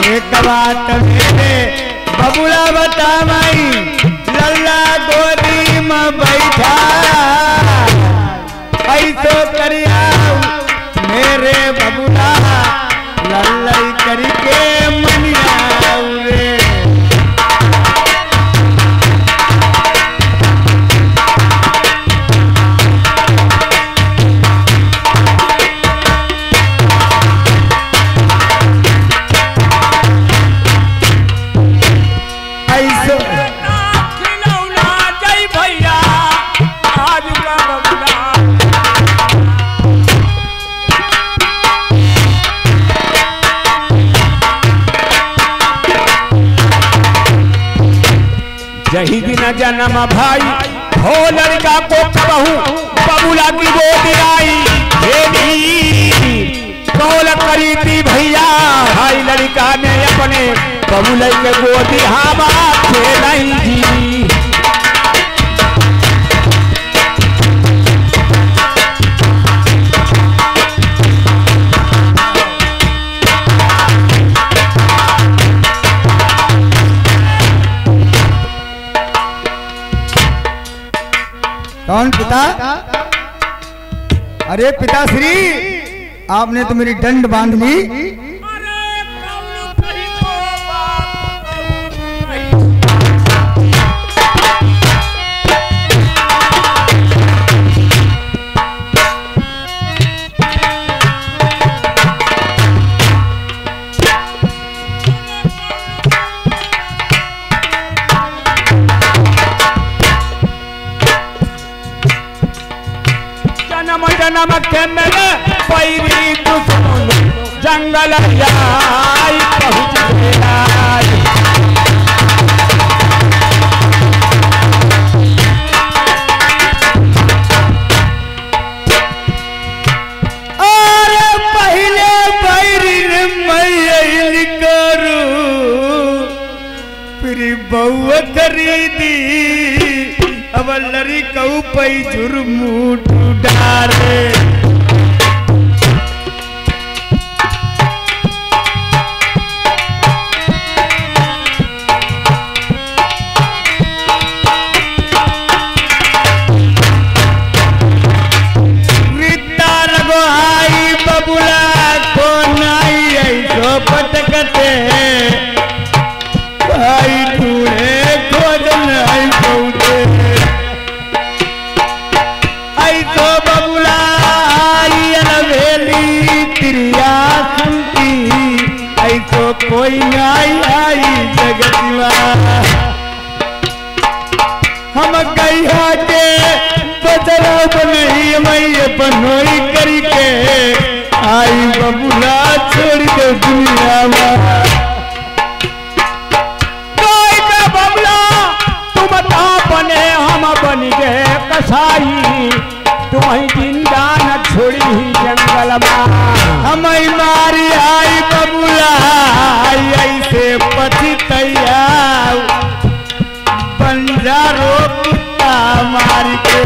एक बात मेरे बबुला बता माई लल्ला गोदी में बैठा ऐसो करिया मेरे बबुला लल्लाई करके मनिया रे। यही दिन जन्म भाई हो लड़का को कहूँ बबुला की गोद आई कौल करी थी भैया भाई लड़का ने अपने बबुला के गोदी हवा खेलाई कौन पिता? अरे पिताश्री आपने तो मेरी डंड बांध ली। जन्म के मेरे पैरी दुश्मन जंगल आई पहुँच गई। अरे पहले पैरी मैं करूं फिर बउआ खरीदी अब लड़ी कहू पई जुर्मूठ डारे। रीता लगो आई बबुला को नाई ऐसो पटकते भाई ढूंढे खोजन आई बहुते ऐसो बबुला आई अलवेली तिरिया सुनती ऐसो कोई आई आई जगतिवा हम कहिया के बदला बनही मैं बनोई करके आई बबुला छोड़ दे दुनिया में। बन गए कसाई तुम्हें जिंदा न छोड़ी ही जंगल में हमें मारी आई बबुला ऐसे पछतैया बंजारो कुत्ता मार के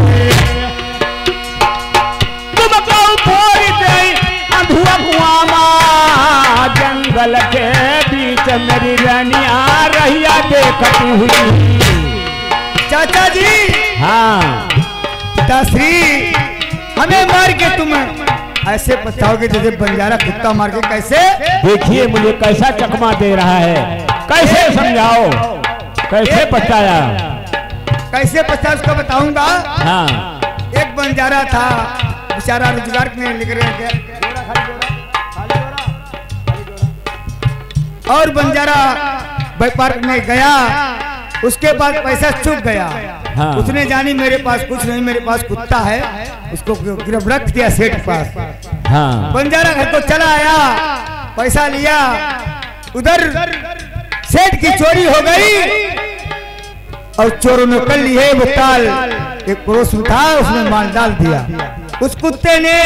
तुम कौ फोड़ दे अंधुआ कुआं जंगल के बीच मेरी रानिया रहिया देखती हुई। चाचा जी हाँ पिताश्री हमें मार के तुम ऐसे पछताओगे जैसे बंजारा कुत्ता मार के। कैसे? देखिए मुझे कैसा चकमा दे रहा है, कैसे समझाओ कैसे पछताया? कैसे पछताया उसको बताऊंगा। हाँ एक बंजारा था बेचारा रोजगार में निकल गया और बंजारा व्यापार में गया उसके पास पैसा चुक गया। हाँ। उसने जानी मेरे पास कुछ नहीं मेरे पास कुत्ता है उसको गिरफ्त किया सेठ पास। हाँ। बंजारा घर को चला आया पैसा लिया उधर सेठ की चोरी हो गई और चोरों ने कर ली है वो ताल एक पड़ोस में था उसने माल डाल दिया। उस कुत्ते ने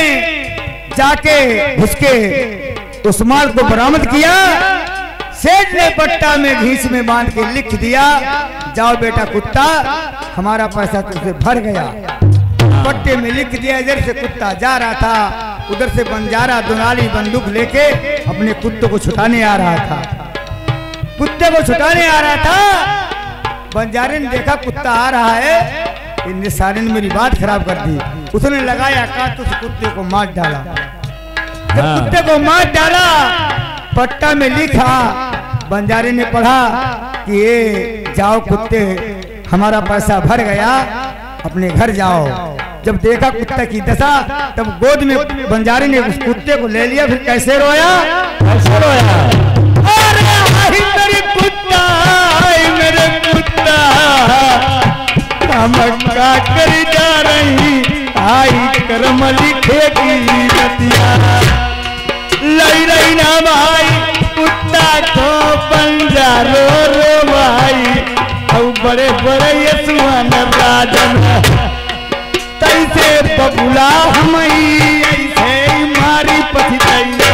जाके उसके उस माल को बरामद किया। सेठ ने पट्टा में घींच में बांध के लिख दिया जाओ बेटा कुत्ता हमारा पैसा तुमसे भर गया। पट्टे में लिख दिया। इधर से कुत्ता जा रहा था उधर से बंजारा दुनाली बंदूक लेके अपने कुत्ते को छुटाने आ रहा था। कुत्ते को छुटाने आ रहा था, बंजारे ने देखा कुत्ता आ रहा है, इन निसारे ने मेरी बात खराब कर दी। उसने लगाया काट, उस कुत्ते को मार डाला। जब कुत्ते को मार डाला, पट्टा में लिखा, बंजारे ने पढ़ा कि ये जाओ कुत्ते, हमारा पैसा भर गया, अपने घर जाओ। जब देखा कुत्ते की दशा, तब गोद में बंजारे ने उस कुत्ते को ले लिया। फिर कैसे रोया, कैसे रोया? अरे आई मेरे कुत्ता, आई मेरे कुत्ता, मक्का कर जा रही, आई कर्म लिखेगी रतिया, लई रही ना भाई कुत्ता को बंजारो रो भाई, अब बड़े बड़े यशवान राजन तैसे बबुला हम ऐसे मारी पथितैया।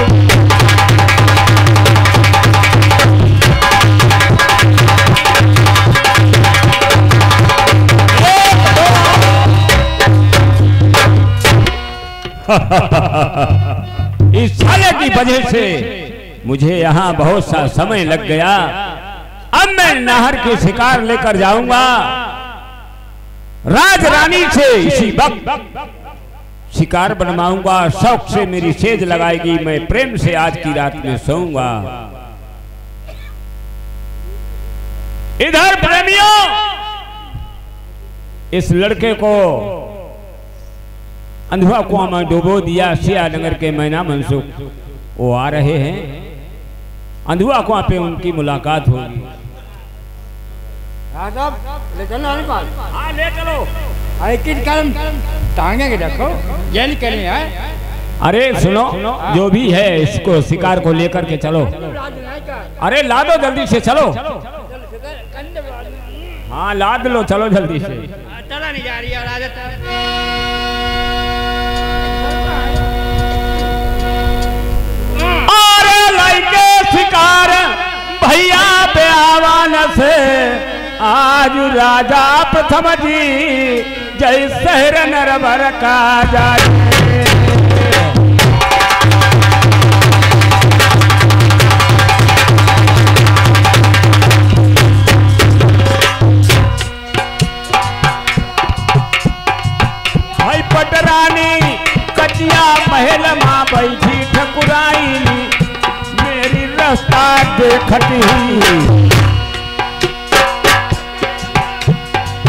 इस साले की वजह से मुझे यहाँ बहुत सा समय लग गया। अब मैं नहर के शिकार लेकर जाऊंगा, राज रानी से इसी वक्त शिकार बनवाऊंगा। शौक से मेरी सेज लगाएगी, मैं प्रेम से आज की रात में सोऊंगा। इधर प्रेमियों, इस लड़के को अंधुआ कुआं में डुबो दिया। सियानगर के मैना मनसुख वो आ रहे हैं, अंधुआ कुआं पे उनकी मुलाकात होगी। ले चलो हमारे पास। हाँ ले चलो। अरे किस कारण टांगे के देखो, ये नहीं करनी है। अरे सुनो, जो भी है इसको शिकार को लेकर के चलो। अरे ला दो जल्दी से, चलो। हाँ लाद लो, चलो जल्दी से। चला नहीं जा रही है। अरे लाइके शिकार भैया पे आवान से, आज राजा प्रथम जी जय शहर नरवर का जाए। भाई पटरानी कचिया महल माँ बैठी ठकुराई, मेरी रास्ता देखती हुई।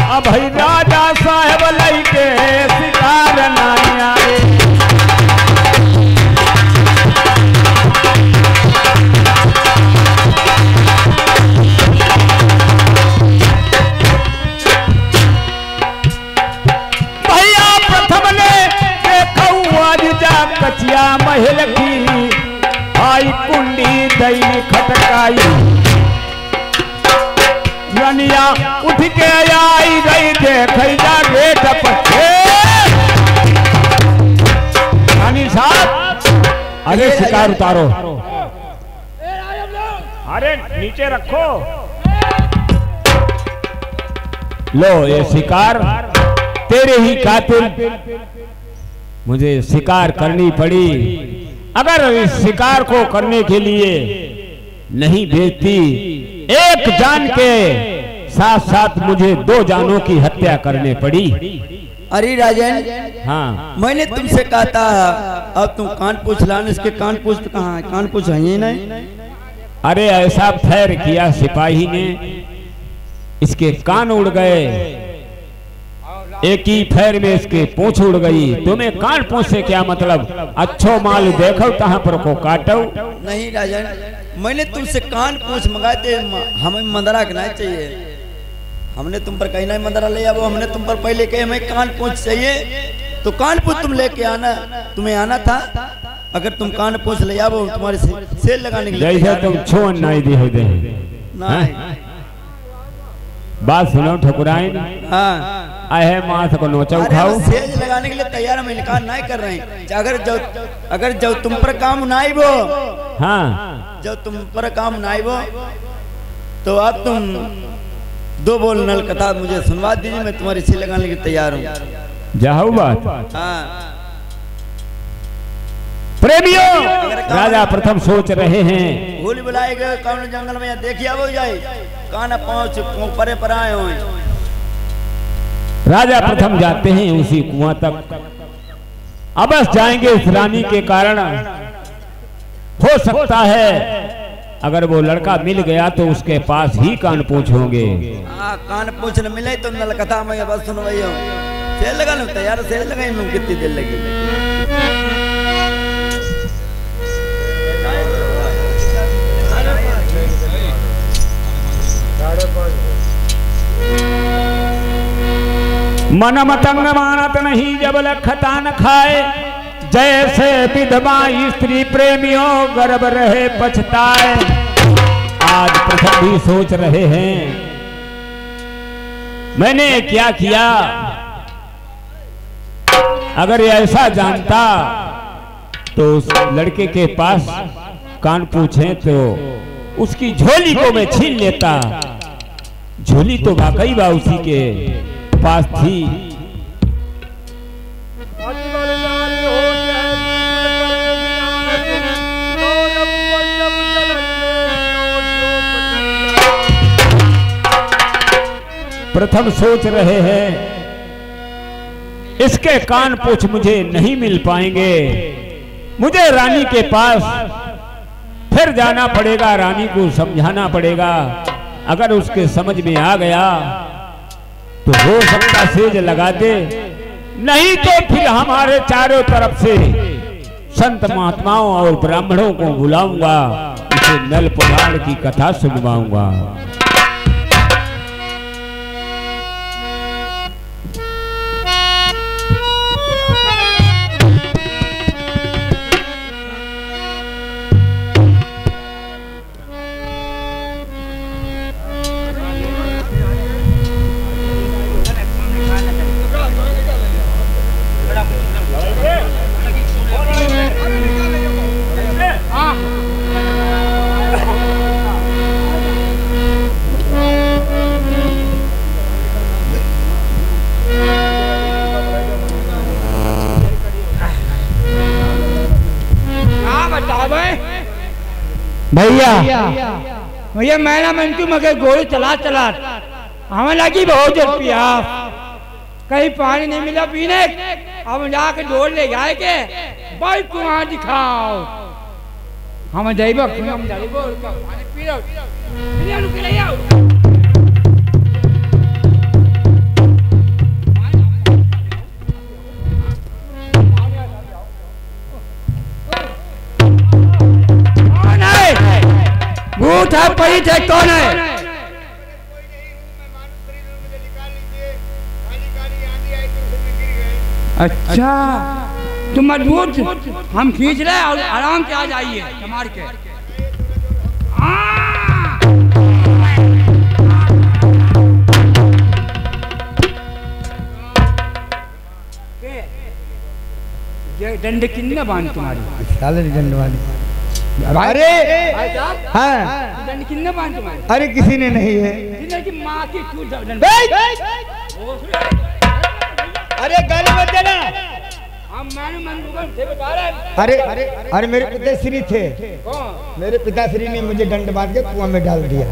अब भाई राजा साहब लइके शिकार नानी आए। भैया प्रथम ने देखा आज जा कचिया महल की, आई कुंडी दई खटकाई। रनिया उठ के आई गई, देख जा गेट पर। रानी साहब, अरे शिकार उतारो। अरे नीचे रखो। लो ये शिकार तेरे ही कातिल, मुझे शिकार करनी पड़ी। अगर इस शिकार को करने के लिए नहीं भेजती, एक जान के साथ साथ मुझे 2 जानों की हत्या करनी पड़ी। अरे राजन, हाँ मैंने तुमसे कहा था अब तुम कान पूछ लाने, इसके कान पूछ तो कहाँ है? कान पूछ है ही नहीं। अरे ऐसा फैर किया सिपाही ने, इसके कान उड़ गए, एक ही फैर में इसके पूंछ उड़ गई। तुम्हें कान पूंछ से क्या मतलब? अच्छो माल देखो तहां पर को काटो। नहीं राजन, मैंने तुमसे कान पूछ मंगाए थे, हमें मंदरा के नहीं चाहिए। हमने तुम पर कहीं नहीं मंदरा ले आओ, हमने तुम पर पहले कहे हमें कान पूछ चाहिए, तो कान पूछ तुम लेके आना। तुम्हें आना था, अगर तुम कान पूछ ले आओ तुम्हारे सेल लगाने के लिए। जैसे तुम छोड़ नहीं दी हो दे। बात सुनो ठकुराइन, हाँ आहे माथ को नोचा उठाओ। सेज लगाने के लिए तैयार हम इनकार नहीं कर रहे हैं। अगर जब तुम पर काम ना आए वो, हाँ जब तुम पर काम ना आए वो, तो अब तुम 2 बोल नल कथा मुझे सुनवा दीजिए, मैं तुम्हारी सेल लगाने के लिए तैयार हूँ। जाओ बात। हाँ प्रेमियों, राजा प्रथम सोच रहे हैं भूल बुलाए गए कौन जंगल में देखिए वो जाए काना पहुंच परे पर आए हो। राजा प्रथम जाते हैं उसी कुआं तक। अवश्य जाएंगे इस रानी के कारण। हो सकता है अगर वो लड़का मिल गया तो उसके पास ही कान पूछ होंगे। कान पूछ न मिले तो नलकथा में बस सुन वही हो। सेल लगा लो तैयार, सेल लगाई में कितनी देर लगी। मन मतंग मानत नहीं जब लखता न खाए, जैसे विधवा स्त्री प्रेमियों गर्भ रहे पछताए। आज प्रथम भी सोच रहे हैं मैंने क्या किया। अगर ऐसा जानता तो उस लड़के के पास कान पूछे तो उसकी झोली को मैं छीन लेता। झोली तो वाकई बा उसी के पास थी। प्रथम सोच रहे हैं इसके कान पूछ मुझे नहीं मिल पाएंगे, मुझे रानी के पास फिर जाना पड़ेगा, रानी को समझाना पड़ेगा। अगर उसके समझ में आ गया तो हो सकता सेज लगा दे, नहीं तो फिर हमारे चारों तरफ से संत महात्माओं और ब्राह्मणों को बुलाऊंगा, उसे नल पुराण की कथा सुनवाऊंगा। भैया मैंने मंटू मगर गोली चला हमें लगी बहुत देर प्यास, कहीं पानी नहीं मिला पीने। अब जाके डोल ले जाए के भाई कुआं दिखाओ, हम जाइबो हम जाइबो पानी पी लो रुक ले आओ। भूत है परी थे कौन है? अच्छा तुम मजबूत, हम खींच रहे और आराम से आ जाइए मार के। ये डंडे किन्ने बांध तुम्हारी साले डंड वाली। अरे हाँ डंडे किन्ने बांध तुम्हारी? अरे किसी ने नहीं है। की माँ की छूट अरे गाली मत देना। अरे अरे मेरे पिताश्री थे, मेरे पिताश्री ने मुझे दंड बांध के कुआं में डाल दिया।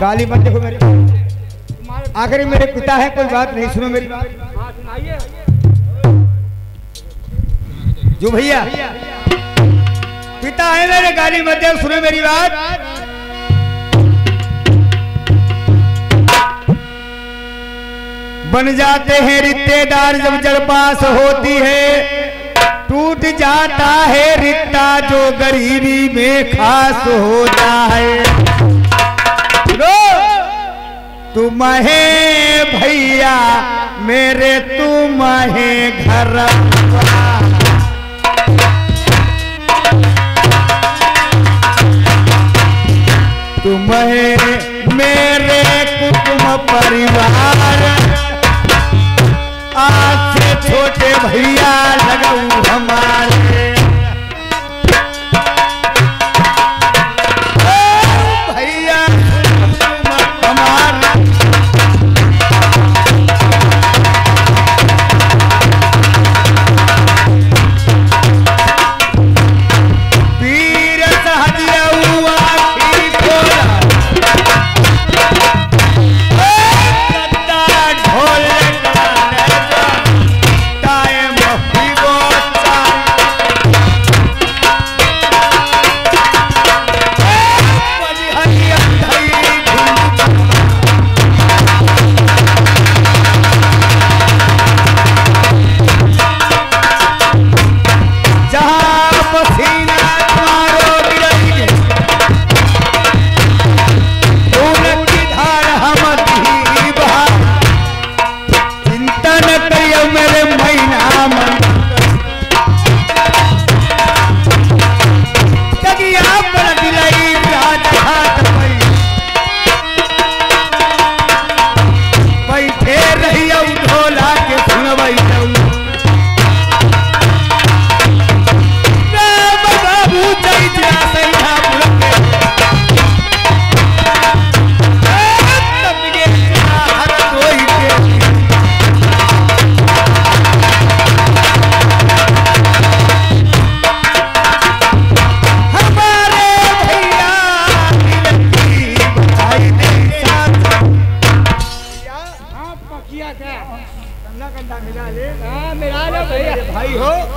गाली मत देखो मेरे, आखिर मेरे पिता है, कोई बात नहीं, सुनो मेरी बात। जो भैया पिता है मेरे, गाली मत दे, सुनो मेरी बात। बन जाते हैं रिश्तेदार जब जड़पास होती है, टूट जाता है रिश्ता जो गरीबी में खास होता है। तुम है भैया मेरे, तुम है घर, तुम है मेरे कुटुंब परिवार, आज से छोटे भैया लगाऊ हमारे। भैया हमारे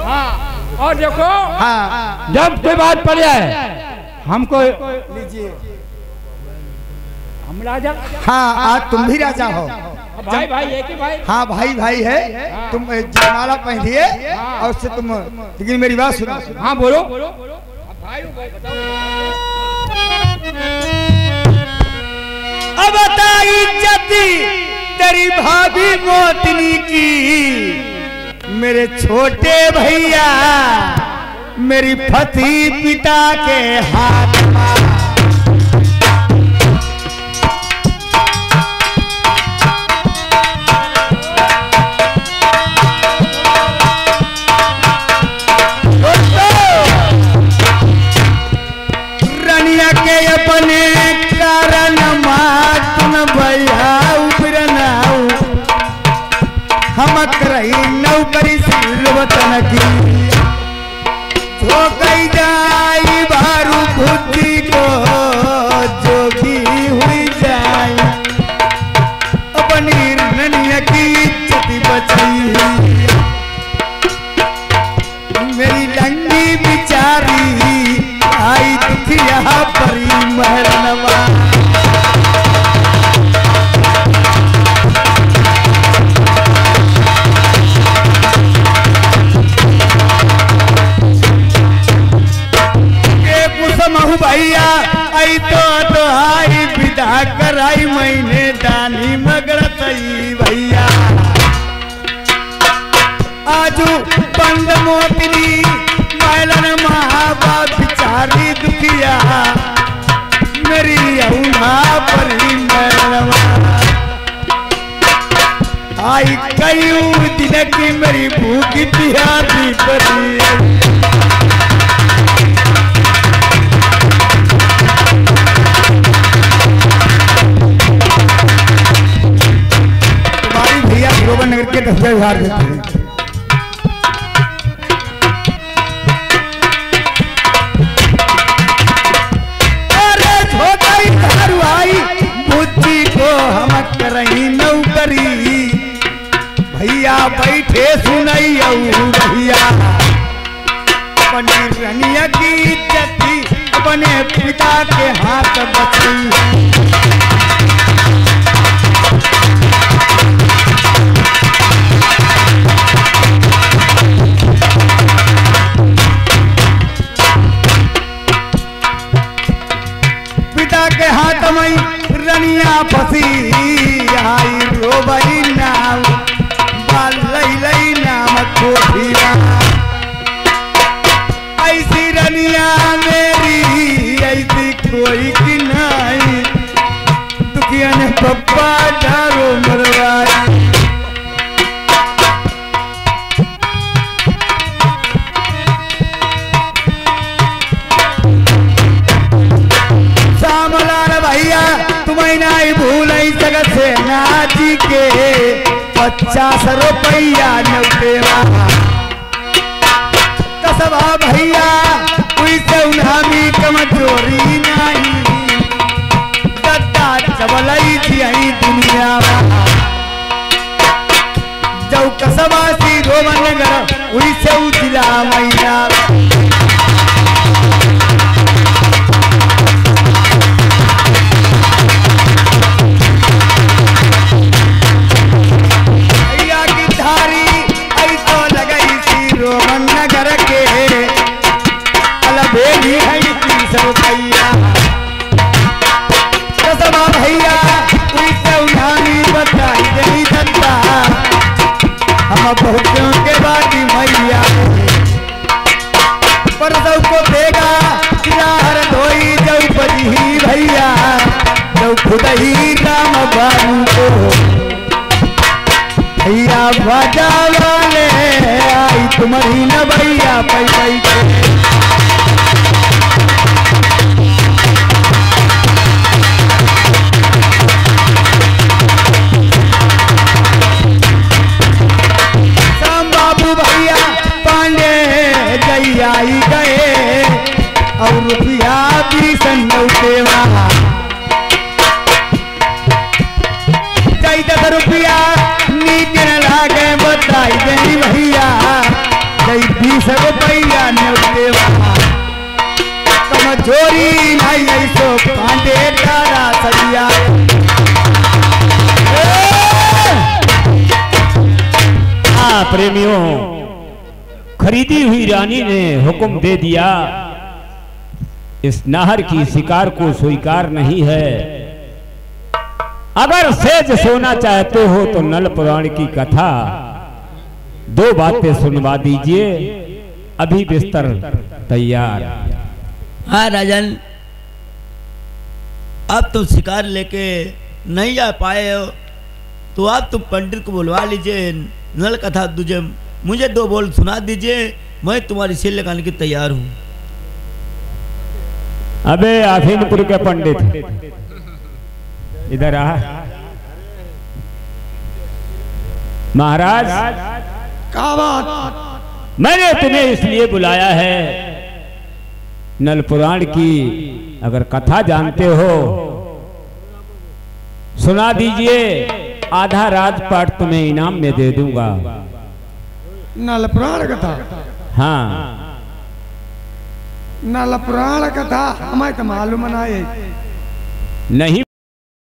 हाँ और देखो हाँ जब कोई बात पड़ जाए हमको लीजिए। हम राजा हाँ आज तुम भी राजा हो। भाई भाई एक ही भाई। हाँ भाई भाई है। तुम जयमाला पहनिए और उससे तुम, लेकिन मेरी बात सुनो। हाँ बोलो। अब बताई इज्जती तेरी भाभी मोतनी की, मेरे छोटे भैया मेरी फती पिता के हाथ। रनिया के अपने कारण मातुन भैया उबरनाऊ, हम करही नौकरी सिलवतन की, हो गई जाई भारू बुद्धि को जोगी हुई जाए, अपनी रनिया की इज्जत बची, मेरी लंगी बिचारी आई दुखिया परी महरनवा। महू भैया आई तो आई विदा कराई मैंने दानी मगरतई भैया, आजू बंद मोतनी मैलन महाबा बिचारी दुखिया, मेरी अहुना परी मैलवा आई कई दिन की मेरी भूख प्यासी परी। नगर के 10,000 देते हैं। अरे छोटाई धारुआई बुद्धि को हम करही नौकरी, भैया बैठे सुनई भैया, अपनी रनिया की इज्जती अपने पिता के हाथ बची। के हाथ में रनिया फसी आई रोबई नाम बाल लई नाम कोठिया, ऐसी रनिया मेरी ऐसी कोई की नहीं, दुखिया ने पप्पा डारो मरवाई। भैया तुम्हें नहीं भूल जगत से नाजी के 50 रुपया नौकेवा कसबा भैया उसे उन्हामी कमजोरी नहीं, दद्दा चबलई थी दुनिया जब कसबा सी रोमन नगर उसे उजिला मैया। कसबा भैया उसे उन्हानी बताई दे दत्ता, हम बहुतों के बाती मैया पर सब को देगा किनार धोई जब बजी भैया, जब खुद ही राम बाबू को भैया बाजा वाले आई तुम्हारी न भैया पैसा के। भैया पांडे जई गए और रुपया भी संगवा जई 10 रुपया नीचे न लागे बताई गई भैया जई 20 रुपया न्योते कमजोरी नहीं ऐसो कांदे तारा सरिया। हाँ प्रेमियों, खरीदी हुई रानी ने हुक्म दे दिया, इस नाहर की शिकार को स्वीकार नहीं है। अगर सेज सोना चाहते हो तो नल पुराण की कथा 2 बातें सुनवा दीजिए, अभी बिस्तर तैयार। हाँ राजन, अब तुम शिकार लेके नहीं आ पाए हो तो आप तुम पंडित को बुलवा लीजिए, नल कथा तुझे मुझे 2 बोल सुना दीजिए, मैं तुम्हारी सेल लगाने की तैयार हूँ। अबे आफीनपुर के पंडित इधर आ। महाराज, क्या बात? मैंने तुम्हें इसलिए बुलाया है, नल पुराण की अगर कथा जानते हो सुना दीजिए, आधा राजपाट तुम्हें इनाम में दे दूंगा। नल पुराण कथा? हाँ, नल पुराण कथा हमें तो मालूम नहीं।